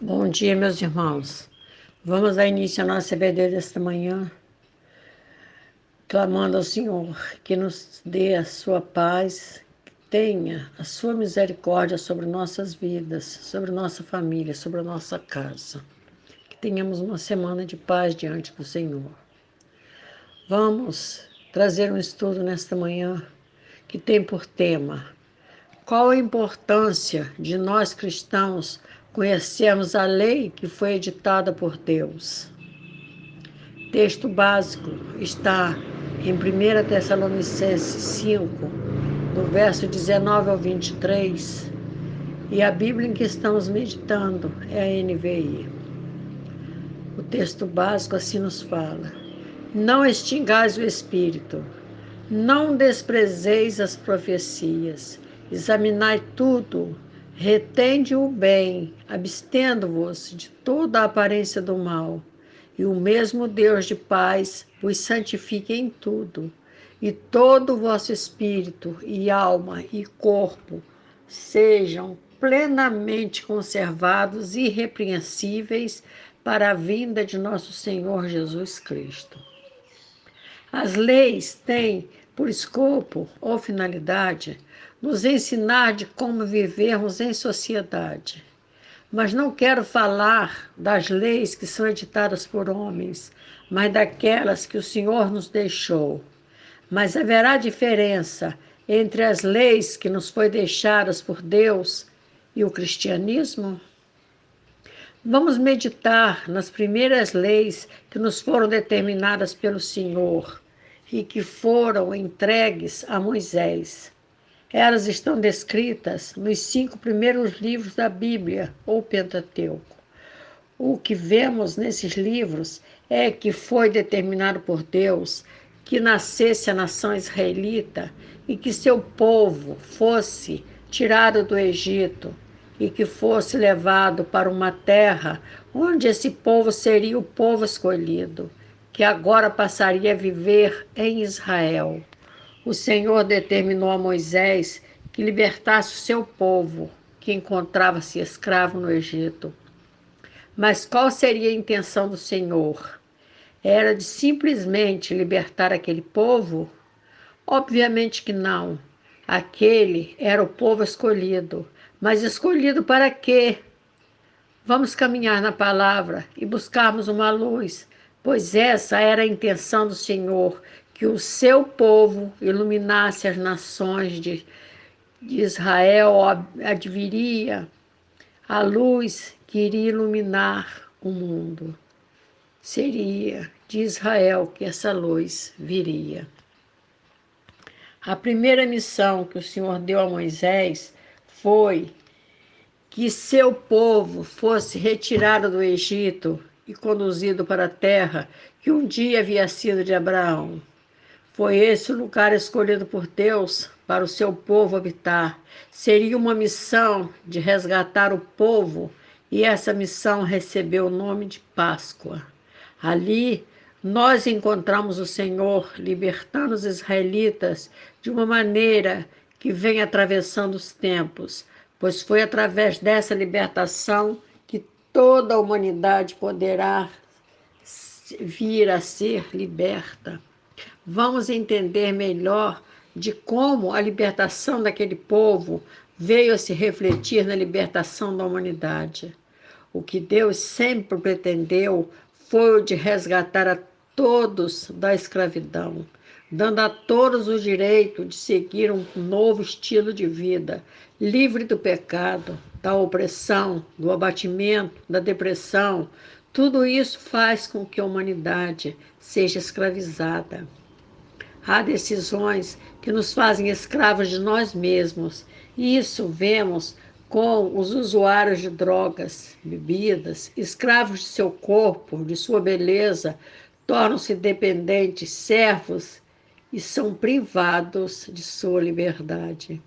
Bom dia, meus irmãos. Vamos dar início à nossa EBD desta manhã, clamando ao Senhor que nos dê a sua paz, que tenha a sua misericórdia sobre nossas vidas, sobre nossa família, sobre a nossa casa. Que tenhamos uma semana de paz diante do Senhor. Vamos trazer um estudo nesta manhã que tem por tema: qual a importância de nós cristãos conhecermos a lei que foi editada por Deus? Texto básico está em 1 Tessalonicenses 5, do verso 19 ao 23, e a Bíblia em que estamos meditando é a NVI. O texto básico assim nos fala: não extingais o espírito, não desprezeis as profecias, examinai tudo, retende o bem, abstendo-vos de toda a aparência do mal. E o mesmo Deus de paz vos santifique em tudo, e todo o vosso espírito, e alma, e corpo sejam plenamente conservados e irrepreensíveis para a vinda de nosso Senhor Jesus Cristo. As leis têm por escopo ou finalidade nos ensinar de como vivermos em sociedade. Mas não quero falar das leis que são editadas por homens, mas daquelas que o Senhor nos deixou. Mas haverá diferença entre as leis que nos foi deixadas por Deus e o cristianismo? Vamos meditar nas primeiras leis que nos foram determinadas pelo Senhor e que foram entregues a Moisés. Elas estão descritas nos 5 primeiros livros da Bíblia, ou Pentateuco. O que vemos nesses livros é que foi determinado por Deus que nascesse a nação israelita e que seu povo fosse tirado do Egito e que fosse levado para uma terra onde esse povo seria o povo escolhido, que agora passaria a viver em Israel. O Senhor determinou a Moisés que libertasse o seu povo, que encontrava-se escravo no Egito. Mas qual seria a intenção do Senhor? Era de simplesmente libertar aquele povo? Obviamente que não. Aquele era o povo escolhido. Mas escolhido para quê? Vamos caminhar na palavra e buscarmos uma luz, pois essa era a intenção do Senhor, que o seu povo iluminasse as nações de Israel, adviria a luz que iria iluminar o mundo. Seria de Israel que essa luz viria. A primeira missão que o Senhor deu a Moisés foi que seu povo fosse retirado do Egito e conduzido para a terra que um dia havia sido de Abraão. Foi esse o lugar escolhido por Deus para o seu povo habitar. Seria uma missão de resgatar o povo, e essa missão recebeu o nome de Páscoa. Ali, nós encontramos o Senhor libertando os israelitas de uma maneira que vem atravessando os tempos, pois foi através dessa libertação que toda a humanidade poderá vir a ser liberta. Vamos entender melhor de como a libertação daquele povo veio a se refletir na libertação da humanidade. O que Deus sempre pretendeu foi o de resgatar a todos da escravidão, dando a todos o direito de seguir um novo estilo de vida, livre do pecado, da opressão, do abatimento, da depressão. Tudo isso faz com que a humanidade seja escravizada. Há decisões que nos fazem escravos de nós mesmos. E isso vemos com os usuários de drogas, bebidas, escravos de seu corpo, de sua beleza, tornam-se dependentes, servos e são privados de sua liberdade.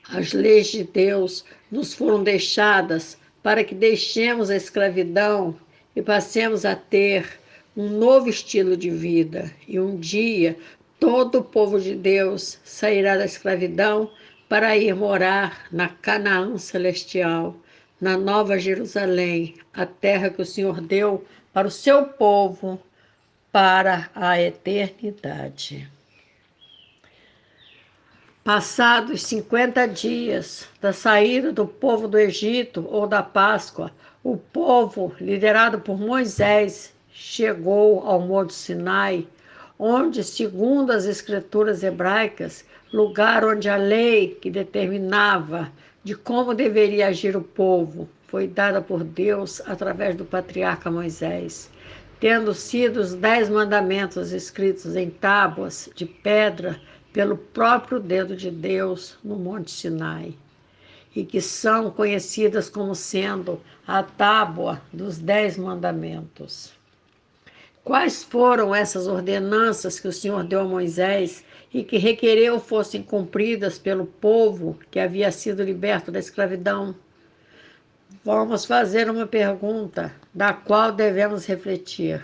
As leis de Deus nos foram deixadas para que deixemos a escravidão e passemos a ter um novo estilo de vida. E um dia, todo o povo de Deus sairá da escravidão para ir morar na Canaã celestial, na Nova Jerusalém, a terra que o Senhor deu para o seu povo para a eternidade. Passados 50 dias da saída do povo do Egito ou da Páscoa, o povo, liderado por Moisés, chegou ao Monte Sinai, onde, segundo as escrituras hebraicas, lugar onde a lei que determinava de como deveria agir o povo foi dada por Deus através do patriarca Moisés, tendo sido os 10 mandamentos escritos em tábuas de pedra pelo próprio dedo de Deus no Monte Sinai, e que são conhecidas como sendo a tábua dos 10 mandamentos. Quais foram essas ordenanças que o Senhor deu a Moisés e que requereu fossem cumpridas pelo povo que havia sido liberto da escravidão? Vamos fazer uma pergunta da qual devemos refletir.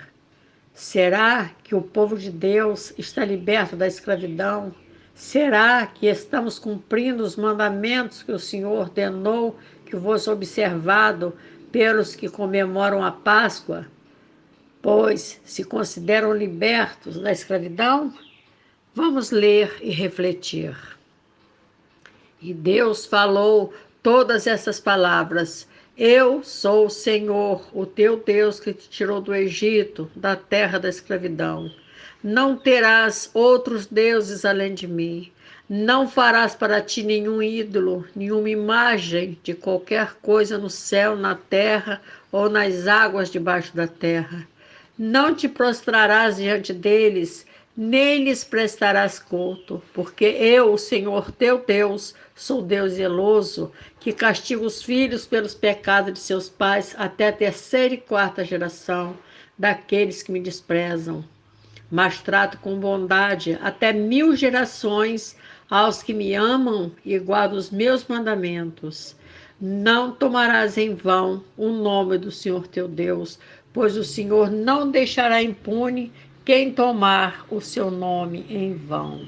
Será que o povo de Deus está liberto da escravidão? Será que estamos cumprindo os mandamentos que o Senhor ordenou que fosse observado pelos que comemoram a Páscoa, pois se consideram libertos da escravidão? Vamos ler e refletir. E Deus falou todas essas palavras: Eu sou o Senhor, o teu Deus, que te tirou do Egito, da terra da escravidão. Não terás outros deuses além de mim. Não farás para ti nenhum ídolo, nenhuma imagem de qualquer coisa no céu, na terra ou nas águas debaixo da terra. Não te prostrarás diante deles, nem lhes prestarás culto, porque eu, o Senhor teu Deus, sou Deus zeloso, que castiga os filhos pelos pecados de seus pais até a 3ª e 4ª geração daqueles que me desprezam. Mas trato com bondade até 1000 gerações aos que me amam e guardam os meus mandamentos. Não tomarás em vão o nome do Senhor teu Deus, pois o Senhor não deixará impune quem tomar o seu nome em vão.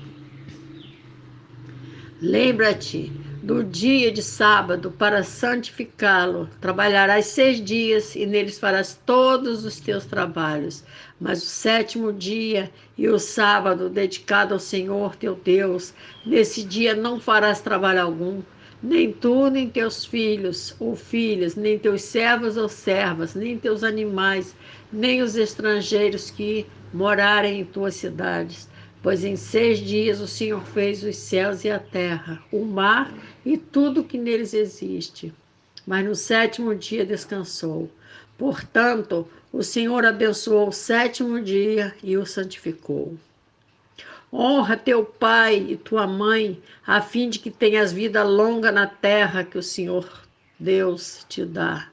Lembra-te do dia de sábado para santificá-lo. Trabalharás 6 dias e neles farás todos os teus trabalhos. Mas o 7º dia e o sábado dedicado ao Senhor teu Deus, nesse dia não farás trabalho algum, nem tu, nem teus filhos ou filhas, nem teus servos ou servas, nem teus animais, nem os estrangeiros que morarem em tuas cidades. Pois em 6 dias o Senhor fez os céus e a terra, o mar e tudo que neles existe. Mas no 7º dia descansou. Portanto, o Senhor abençoou o 7º dia e o santificou. Honra teu pai e tua mãe, a fim de que tenhas vida longa na terra que o Senhor Deus te dá.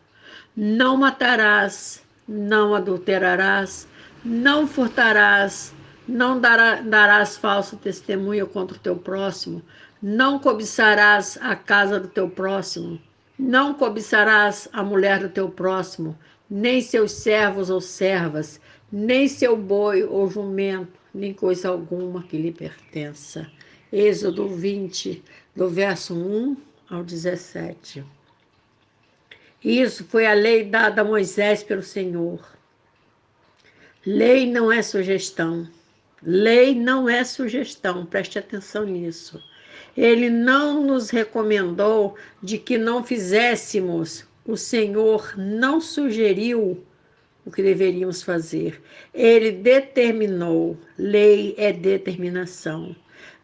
Não matarás, não adulterarás, não furtarás, não darás falso testemunho contra o teu próximo, não cobiçarás a casa do teu próximo, não cobiçarás a mulher do teu próximo, nem seus servos ou servas, nem seu boi ou jumento, nem coisa alguma que lhe pertença. Êxodo 20, do verso 1 ao 17. Isso foi a lei dada a Moisés pelo Senhor. Lei não é sugestão. Lei não é sugestão, preste atenção nisso. Ele não nos recomendou de que não fizéssemos. O Senhor não sugeriu o que deveríamos fazer. Ele determinou. Lei é determinação.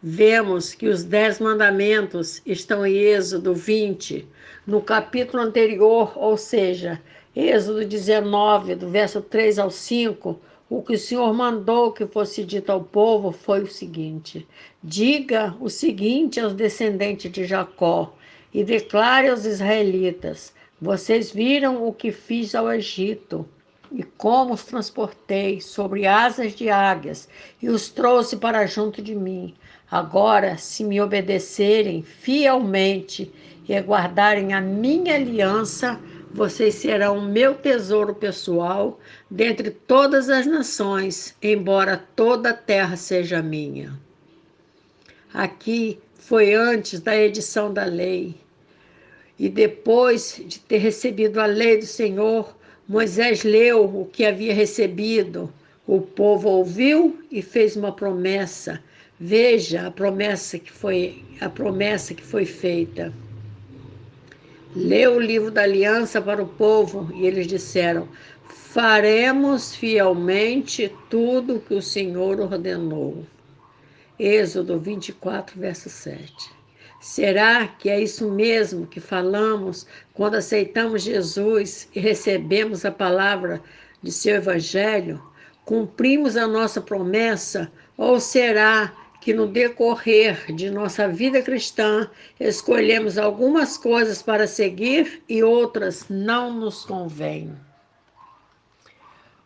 Vemos que os 10 mandamentos estão em Êxodo 20, no capítulo anterior, ou seja, Êxodo 19, do verso 3 ao 5, o que o Senhor mandou que fosse dito ao povo foi o seguinte: diga o seguinte aos descendentes de Jacó e declare aos israelitas: vocês viram o que fiz ao Egito e como os transportei sobre asas de águias e os trouxe para junto de mim. Agora, se me obedecerem fielmente e guardarem a minha aliança, vocês serão meu tesouro pessoal dentre todas as nações, embora toda a terra seja minha. Aqui foi antes da edição da lei. E depois de ter recebido a lei do Senhor, Moisés leu o que havia recebido. O povo ouviu e fez uma promessa. Veja a promessa que foi feita. Leu o livro da aliança para o povo e eles disseram: faremos fielmente tudo o que o Senhor ordenou. Êxodo 24, verso 7. Será que é isso mesmo que falamos quando aceitamos Jesus e recebemos a palavra de seu evangelho? Cumprimos a nossa promessa ou será que no decorrer de nossa vida cristã escolhemos algumas coisas para seguir e outras não nos convêm?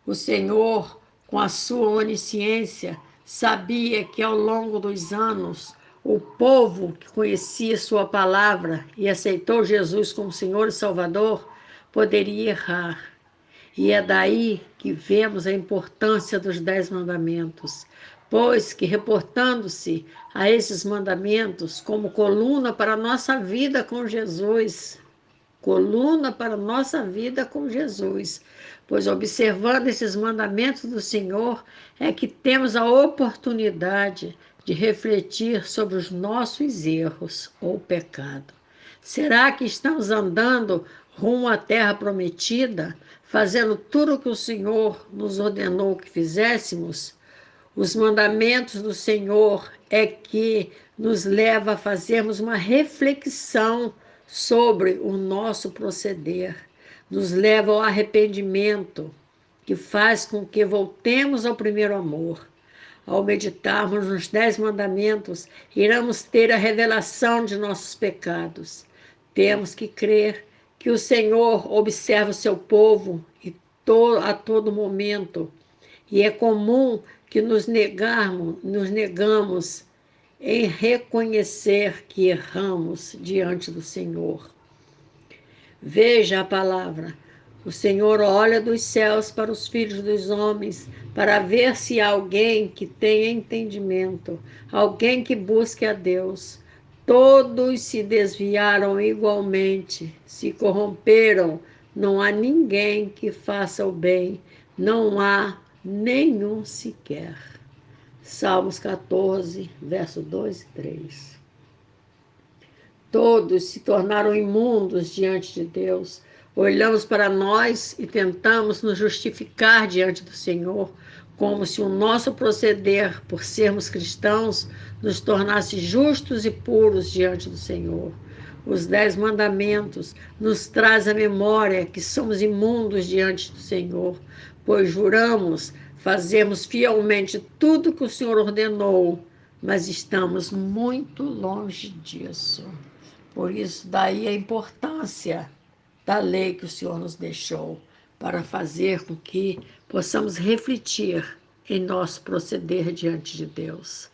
O Senhor, com a sua onisciência, sabia que ao longo dos anos o povo que conhecia sua palavra e aceitou Jesus como Senhor e Salvador poderia errar. E é daí que vemos a importância dos 10 mandamentos, pois que, reportando-se a esses mandamentos como coluna para a nossa vida com Jesus, coluna para a nossa vida com Jesus, pois observando esses mandamentos do Senhor é que temos a oportunidade de refletir sobre os nossos erros ou pecado. Será que estamos andando rumo à terra prometida, fazendo tudo o que o Senhor nos ordenou que fizéssemos? Os mandamentos do Senhor é que nos leva a fazermos uma reflexão sobre o nosso proceder, nos leva ao arrependimento, que faz com que voltemos ao primeiro amor. Ao meditarmos nos 10 mandamentos, iremos ter a revelação de nossos pecados. Temos que crer que o Senhor observa o seu povo a todo momento, e é comum que nos negamos em reconhecer que erramos diante do Senhor. Veja a palavra. O Senhor olha dos céus para os filhos dos homens, para ver se há alguém que tenha entendimento, alguém que busque a Deus. Todos se desviaram igualmente, se corromperam, não há ninguém que faça o bem, não há nenhum sequer. Salmos 14, verso 2 e 3. Todos se tornaram imundos diante de Deus. Olhamos para nós e tentamos nos justificar diante do Senhor, como se o nosso proceder, por sermos cristãos, nos tornasse justos e puros diante do Senhor. Os 10 mandamentos nos traz à memória que somos imundos diante do Senhor, pois juramos fazermos fielmente tudo que o Senhor ordenou, mas estamos muito longe disso. Por isso, daí a importância da lei que o Senhor nos deixou, para fazer com que possamos refletir em nosso proceder diante de Deus.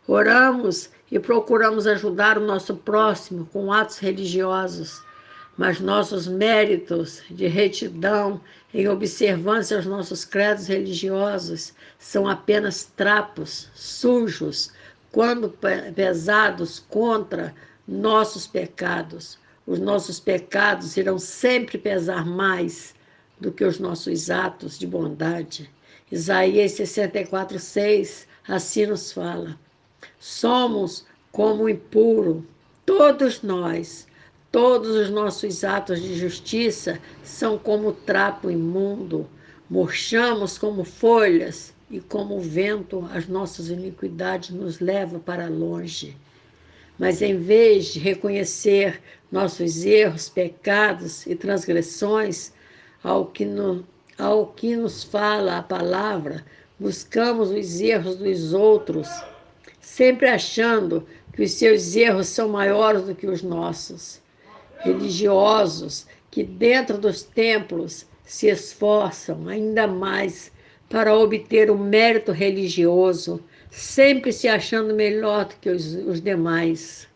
Oramos e procuramos ajudar o nosso próximo com atos religiosos, mas nossos méritos de retidão em observância aos nossos credos religiosos são apenas trapos sujos quando pesados contra nossos pecados. Os nossos pecados irão sempre pesar mais do que os nossos atos de bondade. Isaías 64, 6, assim nos fala. Somos como o impuro, todos nós. Todos os nossos atos de justiça são como trapo imundo. Murchamos como folhas e como o vento as nossas iniquidades nos leva para longe. Mas em vez de reconhecer nossos erros, pecados e transgressões, ao que nos fala a palavra, buscamos os erros dos outros, sempre achando que os seus erros são maiores do que os nossos. Religiosos que dentro dos templos se esforçam ainda mais para obter o mérito religioso, sempre se achando melhor do que os demais.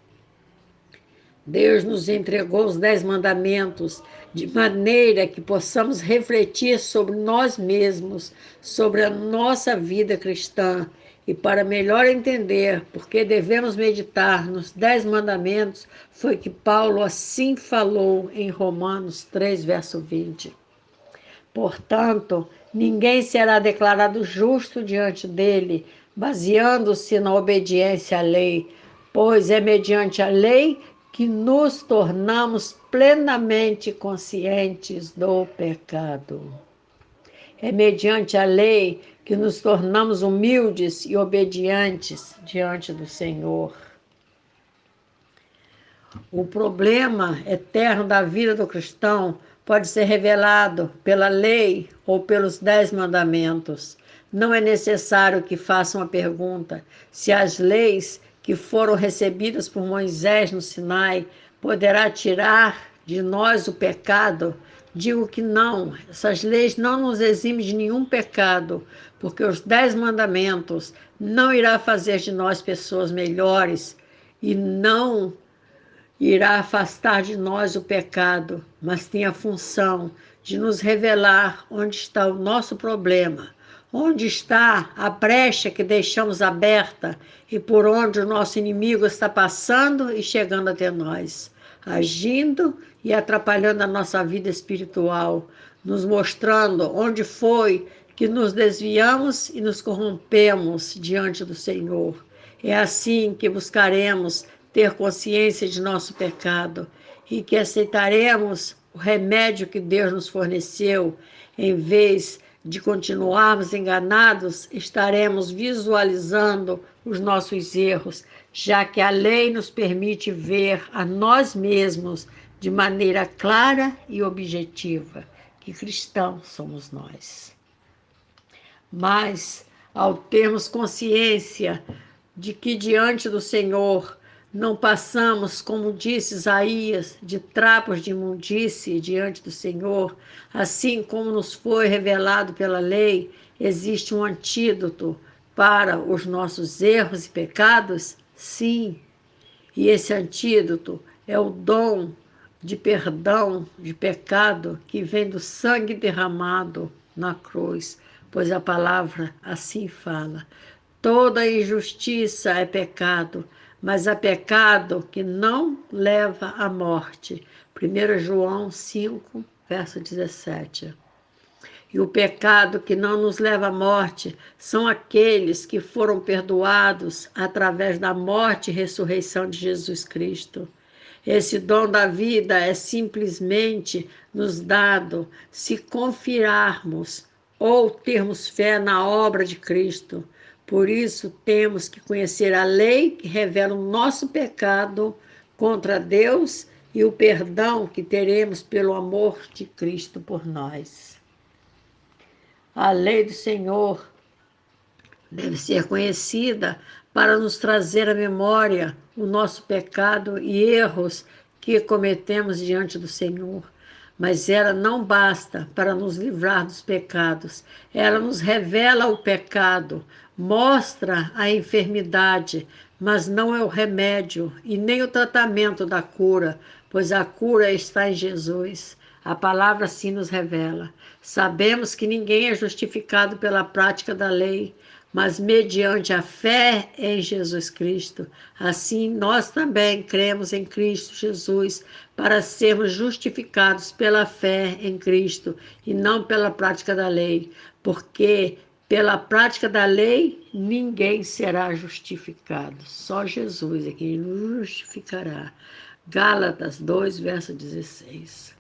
Deus nos entregou os 10 mandamentos de maneira que possamos refletir sobre nós mesmos, sobre a nossa vida cristã E para melhor entender por que devemos meditar nos 10 mandamentos, foi que Paulo assim falou em Romanos 3, verso 20. Portanto, ninguém será declarado justo diante dele, baseando-se na obediência à lei, pois é mediante a lei que nos tornamos plenamente conscientes do pecado. É mediante a lei que nos tornamos humildes e obedientes diante do Senhor. O problema eterno da vida do cristão pode ser revelado pela lei ou pelos 10 mandamentos. Não é necessário que faça uma pergunta se as leis que foram recebidas por Moisés no Sinai poderá tirar de nós o pecado. Digo que não, essas leis não nos eximem de nenhum pecado, porque os 10 mandamentos não irá fazer de nós pessoas melhores e não irá afastar de nós o pecado, mas tem a função de nos revelar onde está o nosso problema, onde está a brecha que deixamos aberta e por onde o nosso inimigo está passando e chegando até nós, agindo e atrapalhando a nossa vida espiritual, nos mostrando onde foi que nos desviamos e nos corrompemos diante do Senhor. É assim que buscaremos ter consciência de nosso pecado e que aceitaremos o remédio que Deus nos forneceu, em vez de continuarmos enganados, estaremos visualizando os nossos erros, já que a lei nos permite ver a nós mesmos de maneira clara e objetiva, que cristãos somos nós. Mas, ao termos consciência de que diante do Senhor não passamos, como disse Isaías, de trapos de imundície diante do Senhor, assim como nos foi revelado pela lei, existe um antídoto para os nossos erros e pecados? Sim, e esse antídoto é o dom de perdão de pecado que vem do sangue derramado na cruz, pois a palavra assim fala. Toda injustiça é pecado, mas há pecado que não leva à morte. 1 João 5, verso 17. E o pecado que não nos leva à morte são aqueles que foram perdoados através da morte e ressurreição de Jesus Cristo. Esse dom da vida é simplesmente nos dado se confiarmos ou termos fé na obra de Cristo. Por isso, temos que conhecer a lei que revela o nosso pecado contra Deus e o perdão que teremos pelo amor de Cristo por nós. A lei do Senhor deve ser conhecida para nos trazer à memória o nosso pecado e erros que cometemos diante do Senhor. Mas ela não basta para nos livrar dos pecados. Ela nos revela o pecado, mostra a enfermidade, mas não é o remédio e nem o tratamento da cura, pois a cura está em Jesus. A palavra assim nos revela. Sabemos que ninguém é justificado pela prática da lei, mas mediante a fé em Jesus Cristo. Assim, nós também cremos em Cristo Jesus para sermos justificados pela fé em Cristo e não pela prática da lei, porque pela prática da lei ninguém será justificado. Só Jesus é quem nos justificará. Gálatas 2, verso 16.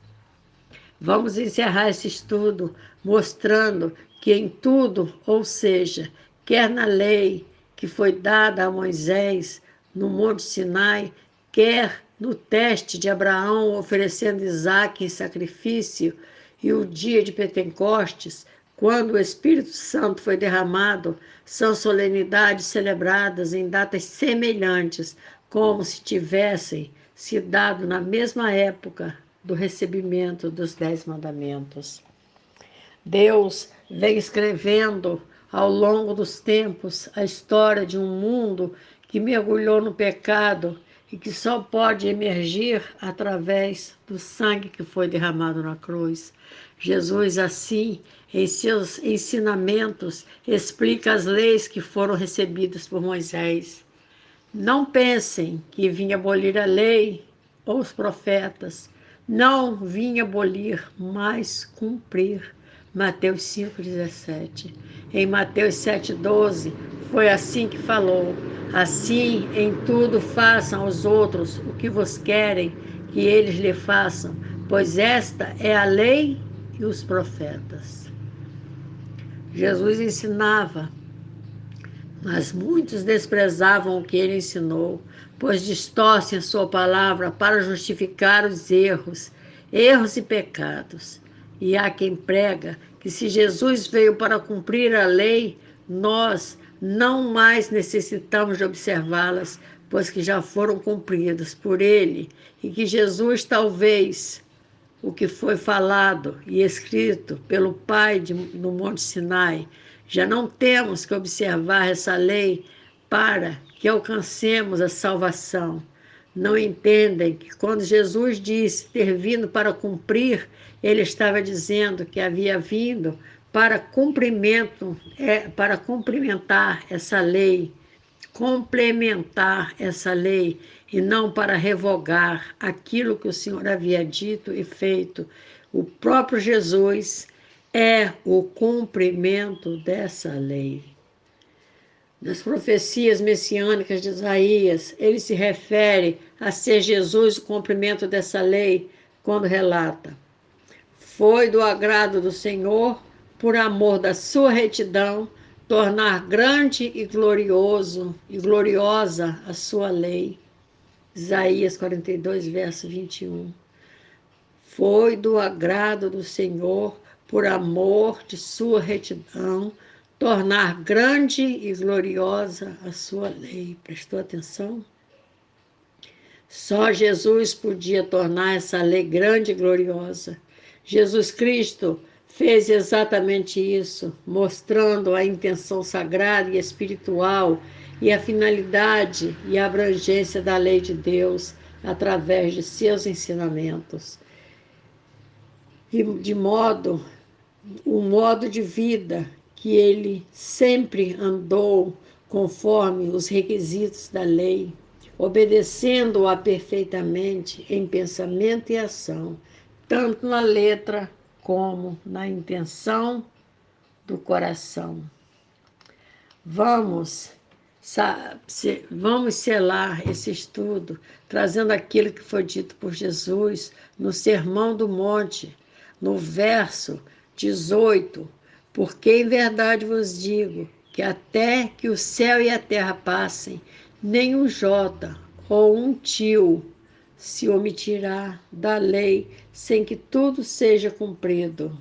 Vamos encerrar esse estudo mostrando que em tudo, ou seja, quer na lei que foi dada a Moisés no Monte Sinai, quer no teste de Abraão oferecendo Isaque em sacrifício e o dia de Pentecostes, quando o Espírito Santo foi derramado, são solenidades celebradas em datas semelhantes, como se tivessem se dado na mesma época do recebimento dos 10 mandamentos. Deus vem escrevendo ao longo dos tempos a história de um mundo que mergulhou no pecado e que só pode emergir através do sangue que foi derramado na cruz. Jesus, assim, em seus ensinamentos, explica as leis que foram recebidas por Moisés. Não pensem que vinha abolir a lei ou os profetas. Não vinha abolir, mas cumprir. Mateus 5,17. Em Mateus 7,12, foi assim que falou: assim, em tudo façam aos outros o que vos querem que eles lhe façam, pois esta é a lei e os profetas. Jesus ensinava, mas muitos desprezavam o que ele ensinou, pois distorcem a sua palavra para justificar os erros e pecados. E há quem prega que se Jesus veio para cumprir a lei, nós não mais necessitamos de observá-las, pois que já foram cumpridas por ele, e que Jesus talvez o que foi falado e escrito pelo Pai no Monte Sinai. Já não temos que observar essa lei para que alcancemos a salvação. Não entendem que quando Jesus disse ter vindo para cumprir, ele estava dizendo que havia vindo para para cumprimentar essa lei, complementar essa lei e não para revogar aquilo que o Senhor havia dito e feito. O próprio Jesus é o cumprimento dessa lei. Nas profecias messiânicas de Isaías, ele se refere a ser Jesus o cumprimento dessa lei, quando relata: foi do agrado do Senhor, por amor da sua retidão, tornar grande e glorioso e gloriosa a sua lei. Isaías 42, verso 21. Foi do agrado do Senhor, por amor de sua retidão, tornar grande e gloriosa a sua lei. Prestou atenção? Só Jesus podia tornar essa lei grande e gloriosa. Jesus Cristo fez exatamente isso, mostrando a intenção sagrada e espiritual e a finalidade e a abrangência da lei de Deus através de seus ensinamentos. E o modo de vida que ele sempre andou conforme os requisitos da lei, obedecendo-a perfeitamente em pensamento e ação, tanto na letra como na intenção do coração. Vamos selar esse estudo, trazendo aquilo que foi dito por Jesus no Sermão do Monte, no verso 18, porque em verdade vos digo que até que o céu e a terra passem, nem um jota ou um tio se omitirá da lei, sem que tudo seja cumprido.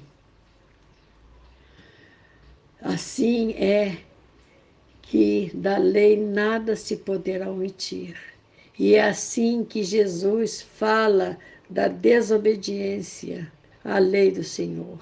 Assim é que da lei nada se poderá omitir. E é assim que Jesus fala da desobediência à lei do Senhor.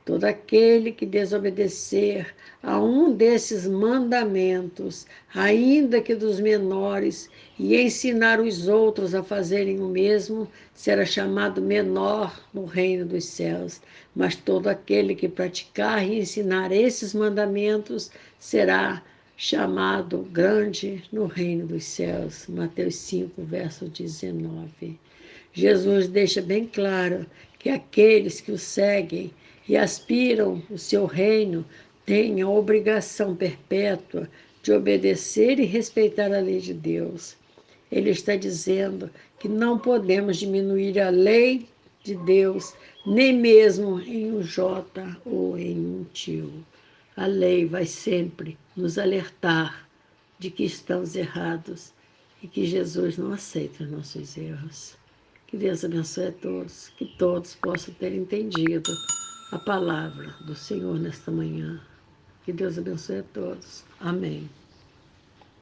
Todo aquele que desobedecer a um desses mandamentos, ainda que dos menores, e ensinar os outros a fazerem o mesmo, será chamado menor no reino dos céus. Mas todo aquele que praticar e ensinar esses mandamentos será chamado grande no reino dos céus. Mateus 5, verso 19. Jesus deixa bem claro que aqueles que o seguem e aspiram o seu reino têm a obrigação perpétua de obedecer e respeitar a lei de Deus. Ele está dizendo que não podemos diminuir a lei de Deus, nem mesmo em um jota ou em um tio. A lei vai sempre nos alertar de que estamos errados e que Jesus não aceita os nossos erros. Que Deus abençoe a todos, que todos possam ter entendido a palavra do Senhor nesta manhã. Que Deus abençoe a todos. Amém.